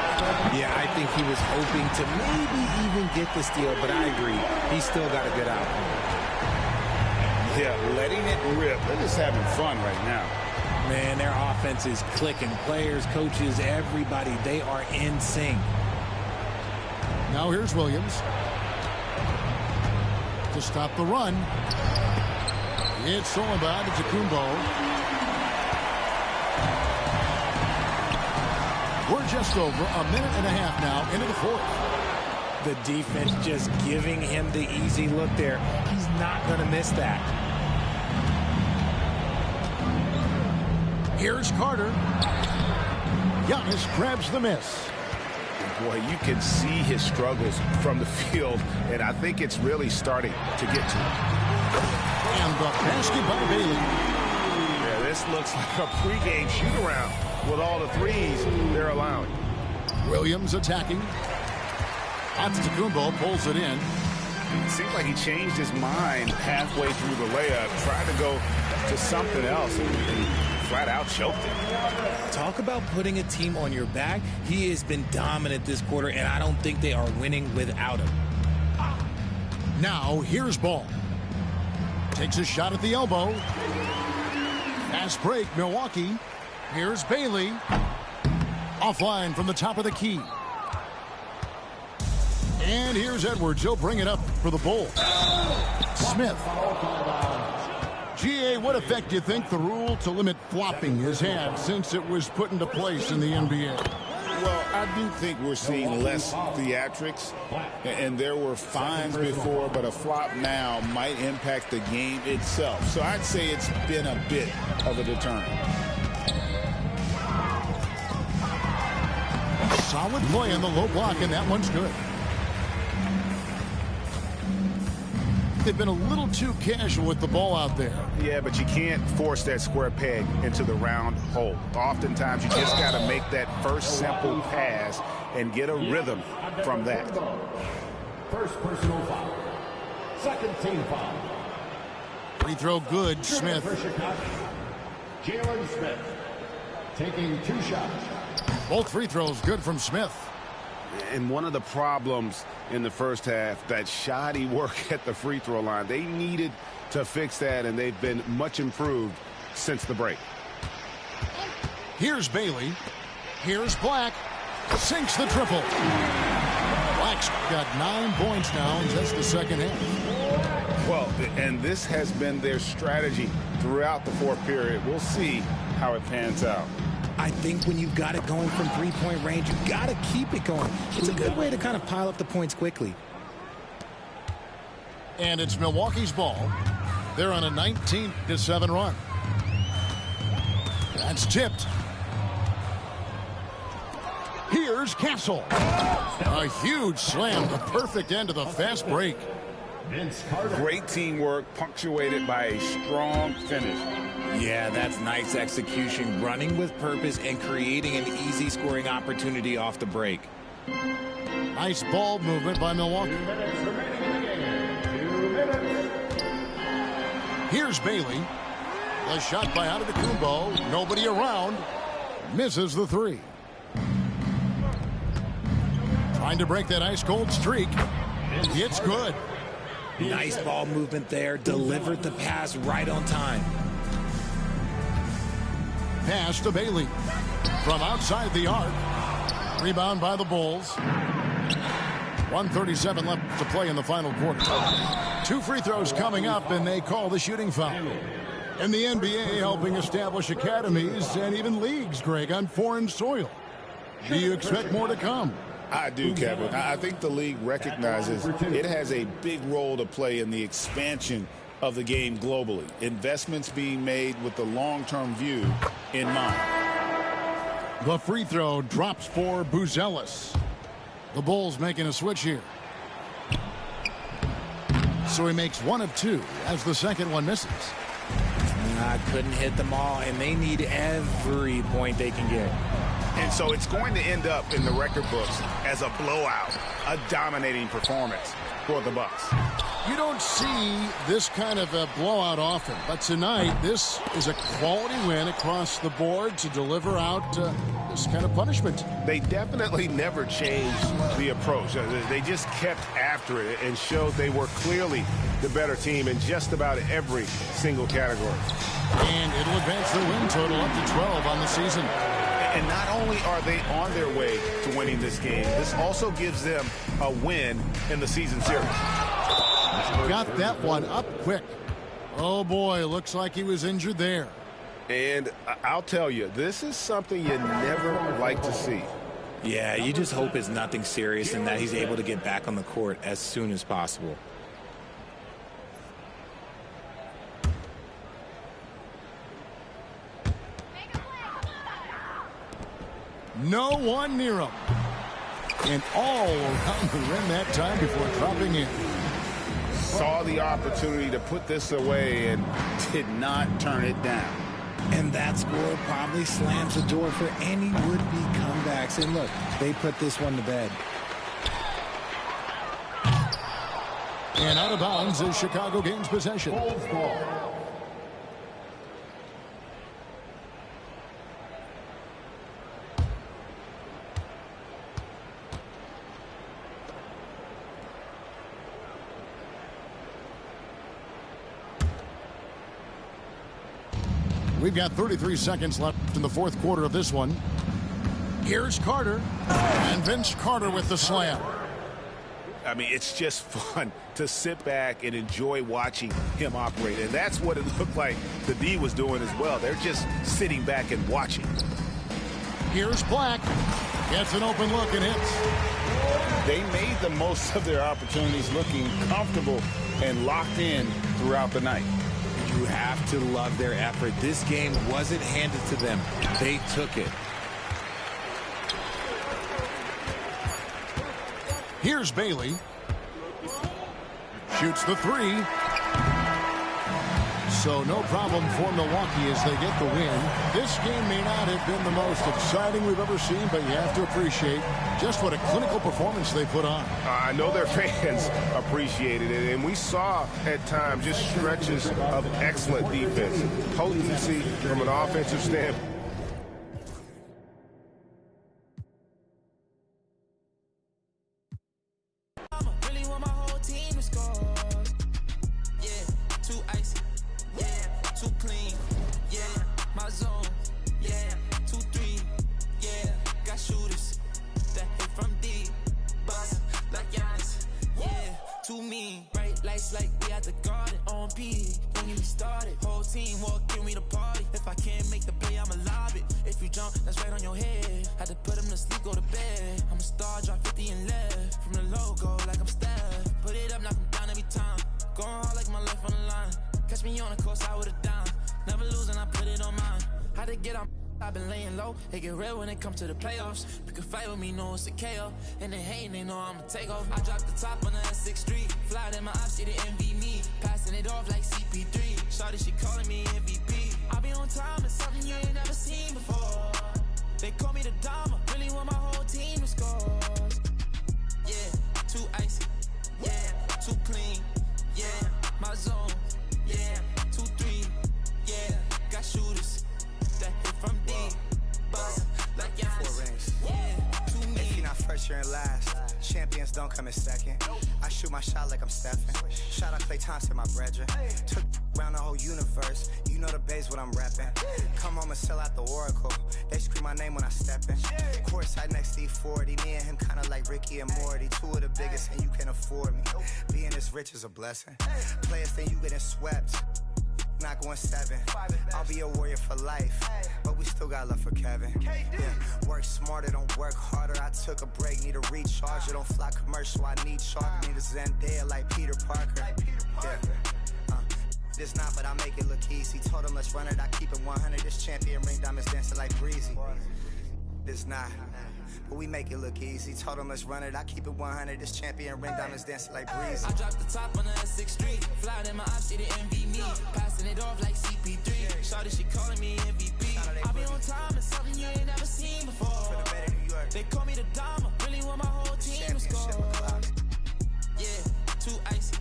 S9: Yeah, I think he was hoping to maybe even get the steal, but I agree. He's still got a good outcome.
S4: Yeah, letting it rip. They're just having fun right now.
S9: Man, their offense is clicking. Players, coaches, everybody, they are in sync.
S8: Now here's Williams. To stop the run. It's all about Antetokounmpo. We're just over a minute and a half now into the fourth.
S9: The defense just giving him the easy look there. He's not going to miss that.
S8: Here's Carter. Giannis grabs the miss.
S3: Boy, you can see his struggles from the field, and I think it's really starting to get to him.
S8: And the basket by Bailey.
S3: Yeah, this looks like a pregame shoot-around with all the threes they're allowing.
S8: Williams attacking. Antetokounmpo pulls it in.
S3: It seems like he changed his mind halfway through the layup, tried to go to something else, and flat out choked it.
S9: Talk about putting a team on your back. He has been dominant this quarter, and I don't think they are winning without him.
S8: Now here's Ball. Takes a shot at the elbow. Fast break, Milwaukee. Here's Bailey. Offline from the top of the key. And here's Edwards. He'll bring it up for the Bulls. Smith. GA, what effect do you think the rule to limit flopping has had since it was put into place in the NBA?
S4: Well, I do think we're seeing less theatrics, and there were fines before, but a flop now might impact the game itself. So I'd say it's been a bit of a deterrent.
S8: Solid play on the low block, and that one's good. They've been a little too casual with the ball out there.
S3: Yeah, but you can't force that square peg into the round hole. Oftentimes, you just got to make that first simple pass and get a rhythm from that.
S10: First personal foul. Second team foul.
S8: Free throw good, Smith.
S10: For Chicago, Jalen Smith taking 2 shots.
S8: Both free throws good from Smith.
S3: And one of the problems in the first half, that shoddy work at the free throw line. They needed to fix that, and they've been much improved since the break.
S8: Here's Bailey. Here's Black. Sinks the triple. Black's got 9 points now in just the second half.
S3: Well, and this has been their strategy throughout the fourth period. We'll see how it pans out.
S9: I think when you've got it going from three-point range, you've got to keep it going. It's a good way to kind of pile up the points quickly.
S8: And it's Milwaukee's ball. They're on a 19-7 run. That's tipped. Here's Castle. A huge slam, the perfect end of the fast break.
S3: Great teamwork, punctuated by a strong finish.
S9: Yeah, that's nice execution, running with purpose and creating an easy scoring opportunity off the break.
S8: Nice ball movement by Milwaukee.
S10: 2 minutes remaining in the game. 2 minutes.
S8: Here's Bailey. The shot by Antetokounmpo. Nobody around. Misses the 3. Trying to break that ice-cold streak. It's good.
S9: Nice ball movement there. Delivered the pass right on time.
S8: Pass to Bailey. From outside the arc. Rebound by the Bulls. 1:37 left to play in the final quarter. 2 free throws coming up, and they call the shooting foul. In the NBA, helping establish academies and even leagues, Greg, on foreign soil. Do you expect more to come?
S4: I do, Kevin. I think the league recognizes it has a big role to play in the expansion of the game globally. Investments being made with the long-term view in mind.
S8: The free throw drops for Buzelis. The Bulls making a switch here. So he makes 1 of 2 as the second one misses.
S9: Couldn't hit them all, and they need every point they can get.
S3: And so it's going to end up in the record books as a blowout, a dominating performance for the Bucks.
S8: You don't see this kind of a blowout often, but tonight this is a quality win across the board to deliver out this kind of punishment.
S3: They definitely never changed the approach. They just kept after it and showed they were clearly the better team in just about every single category.
S8: And it'll advance their win total up to 12 on the season.
S3: And not only are they on their way to winning this game, this also gives them a win in the season series.
S8: Got that one up quick. Oh boy, looks like he was injured there.
S3: And I'll tell you, this is something you never like to see.
S9: Yeah, you just hope it's nothing serious and that he's able to get back on the court as soon as possible.
S8: No one near him. And all around the rim that time before dropping in.
S4: Saw the opportunity to put this away and did not turn it down.
S9: And that score probably slams the door for any would-be comebacks. And look, they put this one to bed.
S8: And out of bounds as Chicago gains possession. We've got 33 seconds left in the fourth quarter of this one. Here's Carter. And Vince Carter with the slam.
S3: I mean, it's just fun to sit back and enjoy watching him operate. And that's what it looked like the D was doing as well. They're just sitting back and watching.
S8: Here's Black. Gets an open look and hits.
S4: They made the most of their opportunities, looking comfortable and locked in throughout the night.
S9: You have to love their effort. This game wasn't handed to them. They took it.
S8: Here's Bailey. Shoots the three. So no problem for Milwaukee as they get the win. This game may not have been the most exciting we've ever seen, but you have to appreciate just what a clinical performance they put on.
S3: I know their fans appreciated it, and we saw at times just stretches of excellent defense. Potency from an offensive standpoint.
S1: Like we at the garden on P. Don't get me started. Whole team walk in, we the party. If I can't make the play, I'ma lob it. If you jump, that's right on your head. Had to put him to sleep, go to bed. I'm a star, drop 50 and left. From the logo, like I'm Steph. Put it up, knock him down every time. Going hard like my life on the line. Catch me on the course, I would've dime. Never losing, I put it on mine. Had to get on. I've been laying low, it get real when it comes to the playoffs. You can fight with me, know it's a KO. And they hating, they know I'ma take off. I dropped the top on the S6 Street. Fly in my eyes, she the envy me. Passing it off like CP3. Shawty, she calling me MVP. I be on time, it's something you ain't never seen before. They call me the Dama, really want my whole team to score. Yeah, too icy. Yeah, too clean. Yeah, my zone. Yeah, 2-3. Yeah, got shooters. That hit from deep, bust like Giannis. Yeah, to me.
S12: If you're not first, you're in last. Champions don't come in second. I shoot my shot like I'm Stephen. Shout out Klay Thompson, my brethren. Took around the whole universe. You know the base what I'm rapping. Come home and sell out the Oracle. They scream my name when I step in. Courtside next to E40. Me and him kinda like Ricky and Morty. Two of the biggest and you can afford me. Being this rich is a blessing. Players think you getting swept. Not going 7. I'll be a warrior for life, but we still got love for Kevin. Yeah. Work smarter, don't work harder. I took a break, need a recharge. Don't fly commercial, I need shark. Need a Zendaya like Peter Parker. Yeah. This not, but I make it look easy. Told him let's run it, I keep it 100. This champion ring diamonds dancing like breezy. This not, but we make it look easy. Told him let's run it, I keep it 100. This champion ring diamonds dancing like breezy.
S1: I dropped the top on the S6 Street. Fly in my eyes, she the envy me. Passing it off like CP3. Shawty, she calling me MVP. I be on time, it's something you ain't never seen before. They call me the Dama, really want my whole team to score. Yeah, too icy.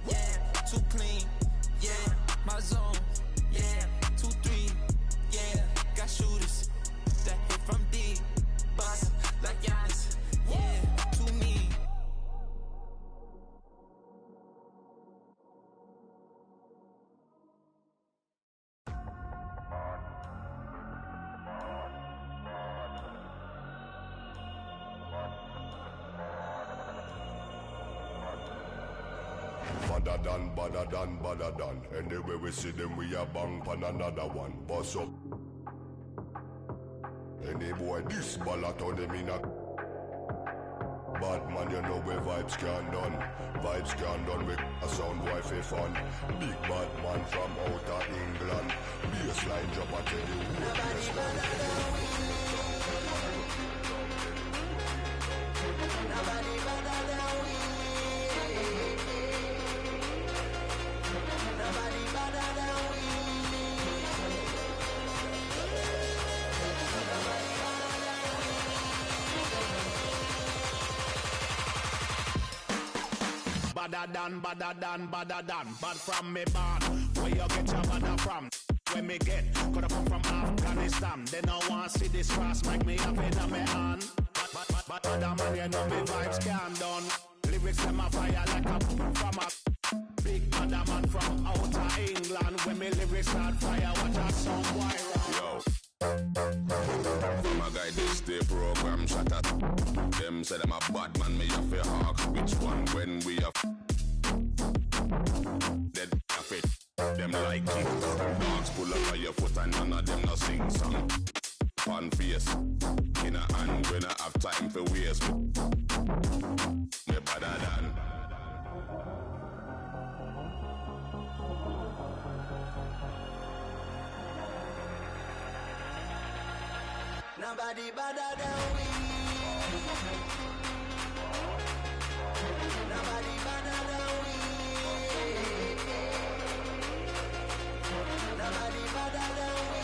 S1: Yeah, too clean. Yeah, my zone. Yeah, 2-3. Yeah, got shooters. That hit from deep, bust like Giannis. Yeah, to me.
S13: Badder done. Anyway we see them, we a bang pan another one. Boss up. Any boy this ballot on them in a bad man, you know where vibes can done. Vibes can done with a sound wife fun. Big bad man from outer England. Bassline drop a tell you
S1: Nobody better than we. Nobody better than we.
S7: Badder than. Bad from me born. Where you get your badder from? Where me get? Coulda come from Afghanistan. They don't want see this cross make me up in my hand. But other man, you know me vibes can done. Lyrics them a fire like a from a big other man from outer England. When me lyrics start fire, watch a song viral.
S13: Yo. My guy this day program shut up. Them them say them a bad man, me have to hawk. Which one when we have dead have it? Them like it. Dogs pull up on your foot and none of them no sing song. Pan face in a hand when I have time for waste. Me better than.
S2: Nobody better than we. Nobody better than we. Nobody better than we.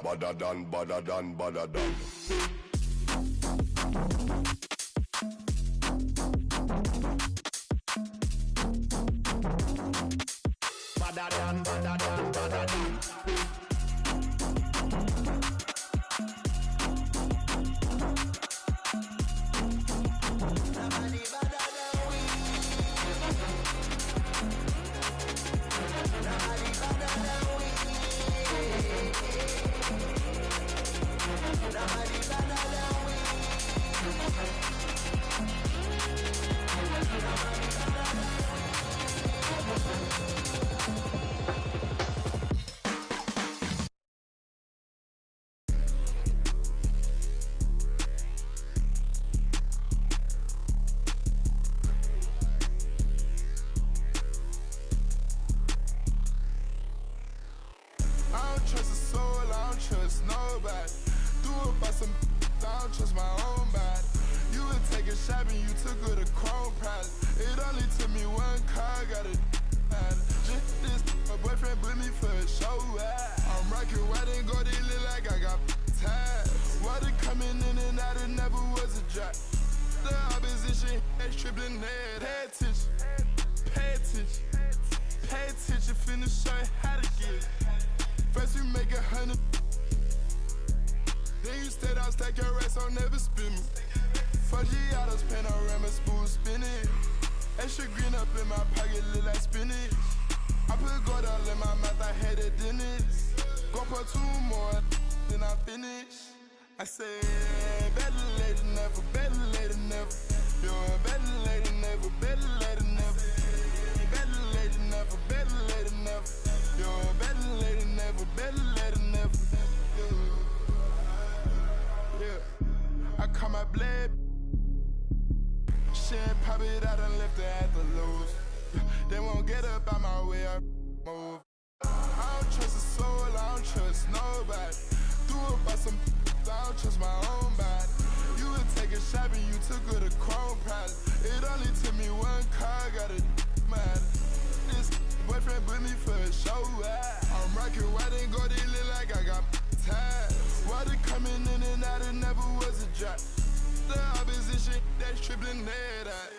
S13: Badder than, badder than, badder than.
S14: I say, better late than never, better late than never. You're better late than never, better late than never. Better late than never, better late than never. You're better late than never, better late than never. Yeah, I call my blade. She ain't pop it out and left her at the lows. They won't get up out my way, I move. I don't trust a soul, I don't trust nobody. Threw up by some, I don't trust my own body. You would take a shot and you took her to Chrome Palace. It only took me one car, got a mad. This boyfriend put me for a show. I'm rocking white and gold, it look like I got ties. Water coming in and out, it never was a drop. The opposition, that's tripling head out.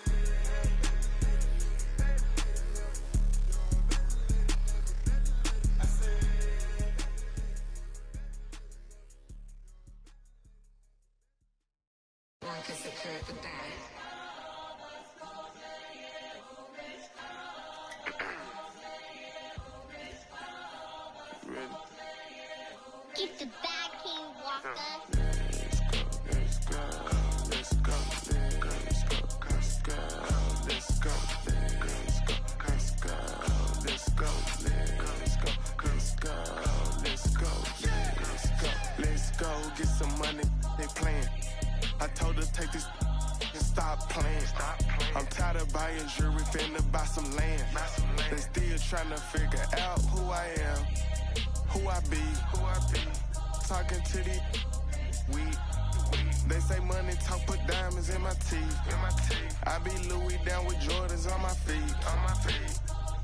S15: Keep the bag, King Walker.
S14: Let's go, let's go, let's go, let's go, let's go, let's go, let's go, let's go, let's go, let's go, let's go, let's go, let's go, get some money, they playing. I told her take this and stop playing. I'm tired of buying jewelry, finna buy some land. They still trying to figure out who I am, who I be. Talking to these weed. They say money talk, put diamonds in my teeth. I be Louis down with Jordans on my feet.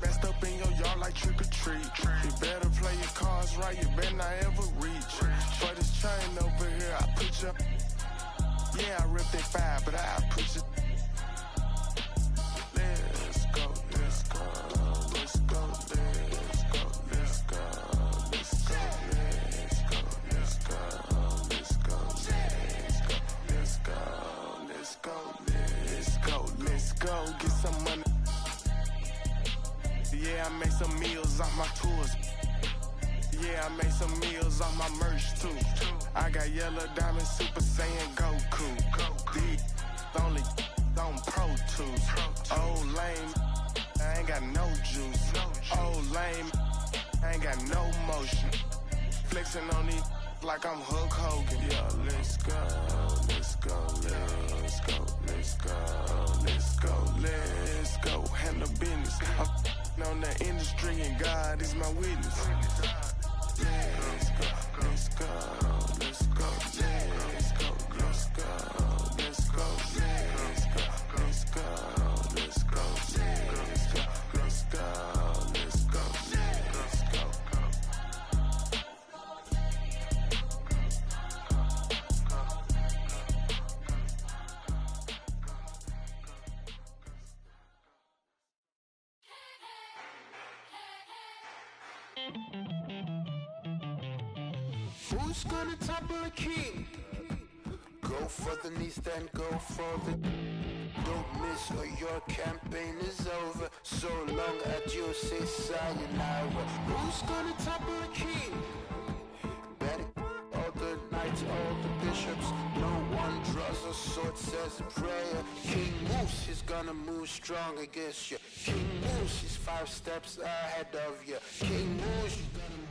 S14: Messed up in your yard like trick or treat. You better play your cards right, you better not ever reach. For this chain over here, I put you. Yeah, I ripped that 5, but I push it. Let's go, let's go, let's go, let's go, let's go, let's go, let's go, let's go, let's go, let's go, let's go, let's go, let's go, get some money. some meals off my tours. Yeah, I made some meals off my merch too. I got yellow diamond Super Saiyan Goku. These only on Pro Tools. Old lame, I ain't got no juice. Old lame, I ain't got no motion. Flexing on these like I'm Hulk Hogan. Yeah, let's go, let's go, let's go, let's go, let's go, let's go. Handle business. I'm on the industry and God is my witness. Let's go, let's go, let's go, let's go, let's go, let's go, let's go, let's go, let's go, let's go, let's go, let's go, let's go.
S16: Who's gonna topple a king? Go for the knees, then go for the... Don't miss or your campaign is over. So long, adios, say sayonara. Who's gonna topple a king? Better all the knights, all the bishops. No one draws a sword, says a prayer. King Moose, he's gonna move strong against you. King Moose, he's 5 steps ahead of you. King Moose, he's gonna